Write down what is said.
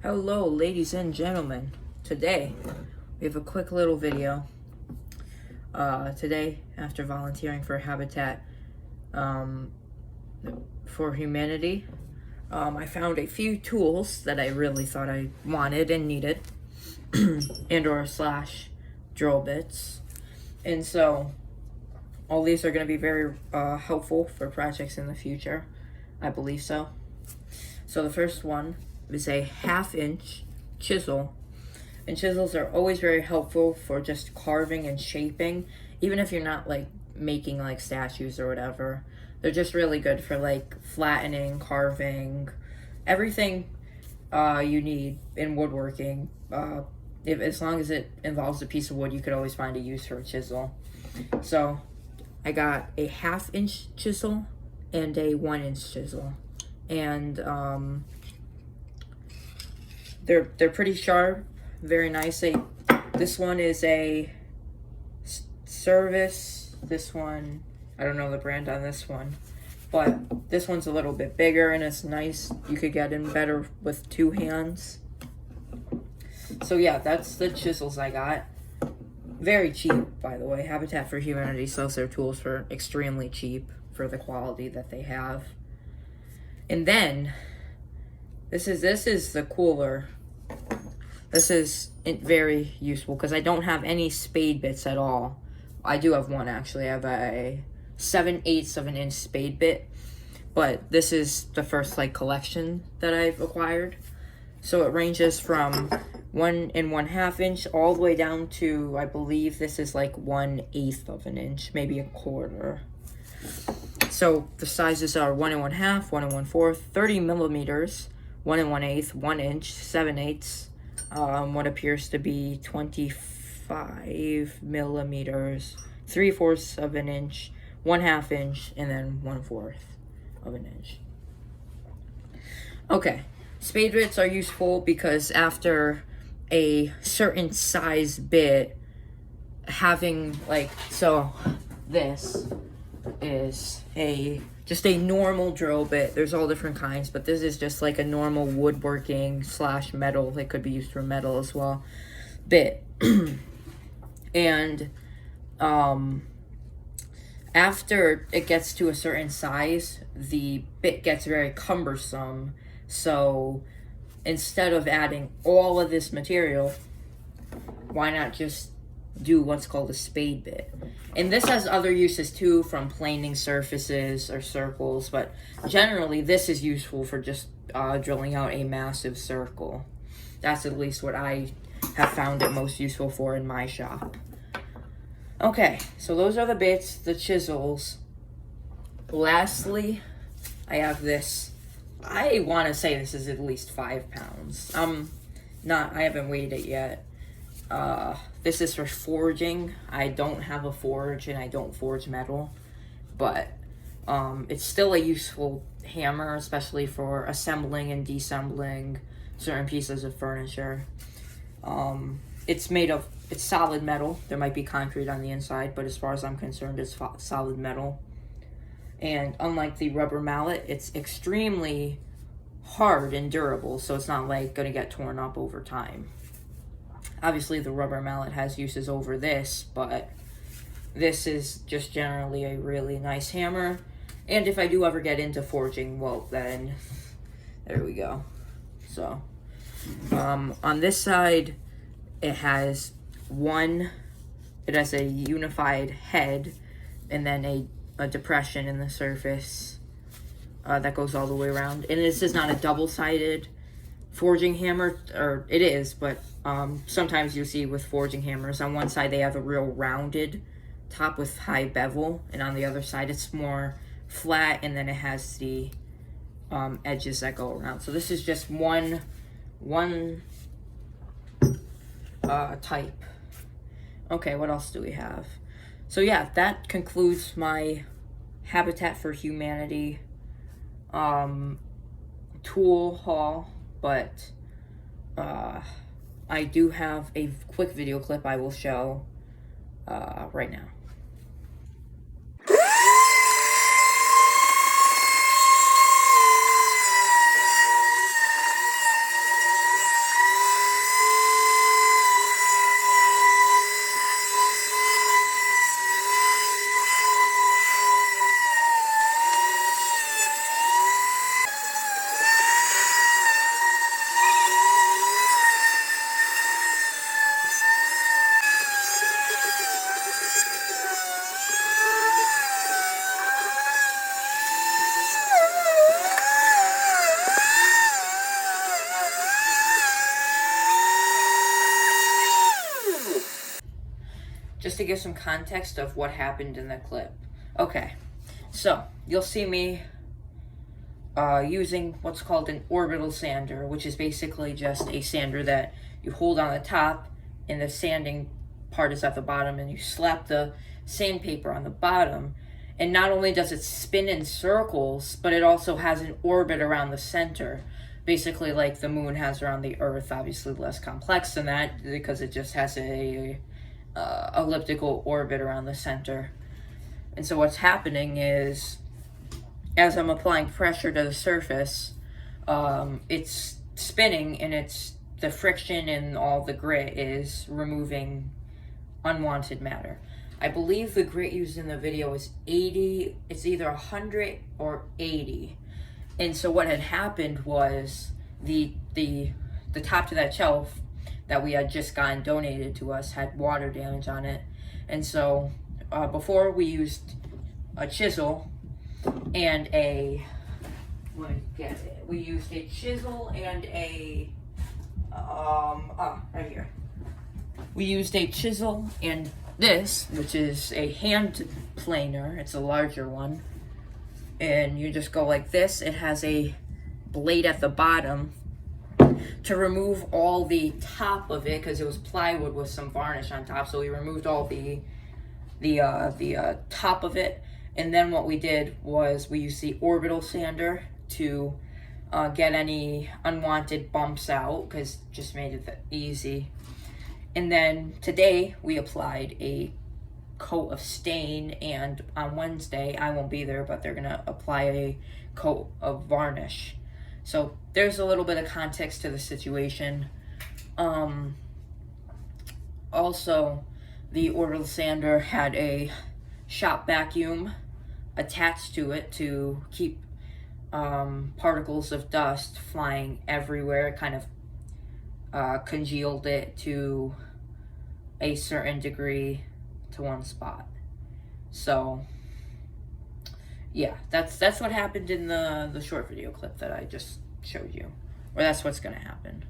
Hello, ladies and gentlemen. Today, we have a quick little video. Today, after volunteering for Habitat for Humanity, I found a few tools that I really thought I wanted and needed, and or slash drill bits. And so, all these are going to be very helpful for projects in the future. I believe so. So the first one is a 1/2-inch chisel. And chisels are always very helpful for just carving and shaping, even if you're not like making like statues or whatever. They're just really good for like flattening, carving, everything you need in woodworking. As long as it involves a piece of wood, you could always find a use for a chisel. So I got a 1/2-inch chisel and a 1-inch chisel, and they're pretty sharp, very nice. This one is a Service. This one, I don't know the brand on this one, but this one's a little bit bigger and it's nice. You could get in better with 2 hands. So yeah, that's the chisels I got. Very cheap, by the way. Habitat for Humanity sells their tools for extremely cheap for the quality that they have. And then this is the cooler. This is very useful because I don't have any spade bits at all. I do have one actually. I have a 7/8 of an inch spade bit, but this is the first like collection that I've acquired. So it ranges from 1 1/2 inch all the way down to, I believe this is like 1/8 of an inch, maybe a quarter. So the sizes are 1 1/2, 1 1/4, 30 millimeters, 1 1/8, 1 inch, 7/8, what appears to be 25 millimeters, 3/4 of an inch, 1/2 inch, and then 1/4 of an inch. Okay, spade bits are useful because after a certain size bit, having like, so this is just a normal drill bit. There's all different kinds, but this is just like a normal woodworking slash metal. It could be used for metal as well bit. And after it gets to a certain size, the bit gets very cumbersome. So instead of adding all of this material, why not just do what's called a spade bit? And this has other uses too, from planing surfaces or circles, but generally this is useful for just drilling out a massive circle. That's at least what I have found it most useful for in my shop. Okay, so those are the bits, the chisels. Lastly, I have this. I want to say this is at least 5 pounds. I haven't weighed it yet. This is for forging. I don't have a forge and I don't forge metal, but it's still a useful hammer, especially for assembling and deassembling certain pieces of furniture. It's solid metal. There might be concrete on the inside, but as far as I'm concerned, it's solid metal. And unlike the rubber mallet, it's extremely hard and durable, so it's not like gonna get torn up over time. Obviously, the rubber mallet has uses over this, but this is just generally a really nice hammer. And if I do ever get into forging, well, then there we go. So, on this side, it has a unified head, and then a depression in the surface that goes all the way around. And this is not a double-sided forging hammer, or it is, but sometimes you'll see with forging hammers, on one side they have a real rounded top with high bevel, and on the other side it's more flat, and then it has the edges that go around. So this is just one type. Okay, what else do we have? So yeah, that concludes my Habitat for Humanity tool haul, but I do have a quick video clip I will show right now. just to give some context of what happened in the clip. Okay, so you'll see me using what's called an orbital sander, which is basically just a sander that you hold on the top and the sanding part is at the bottom, and you slap the sandpaper on the bottom, and not only does it spin in circles, but it also has an orbit around the center, basically like the moon has around the earth. Obviously less complex than that because it just has a elliptical orbit around the center. And so what's happening is, as I'm applying pressure to the surface, it's spinning, and the friction and all the grit is removing unwanted matter. I believe the grit used in the video is 80, it's either 100 or 80. And so what had happened was the top to that shelf that we had just gotten donated to us had water damage on it. And so before we used a chisel and we used a chisel and right here. We used a chisel and this, which is a hand planer. It's a larger one. And you just go like this. It has a blade at the bottom to remove all the top of it, because it was plywood with some varnish on top. So we removed all the top of it. And then what we did was we used the orbital sander to get any unwanted bumps out, because it just made it easy. And then today we applied a coat of stain, and on Wednesday, I won't be there, but they're gonna apply a coat of varnish. So there's a little bit of context to the situation. Also, the orbital sander had a shop vacuum attached to it to keep particles of dust flying everywhere. It kind of congealed it to a certain degree to one spot. So yeah, that's what happened in the short video clip that I just showed you, or that's what's gonna happen.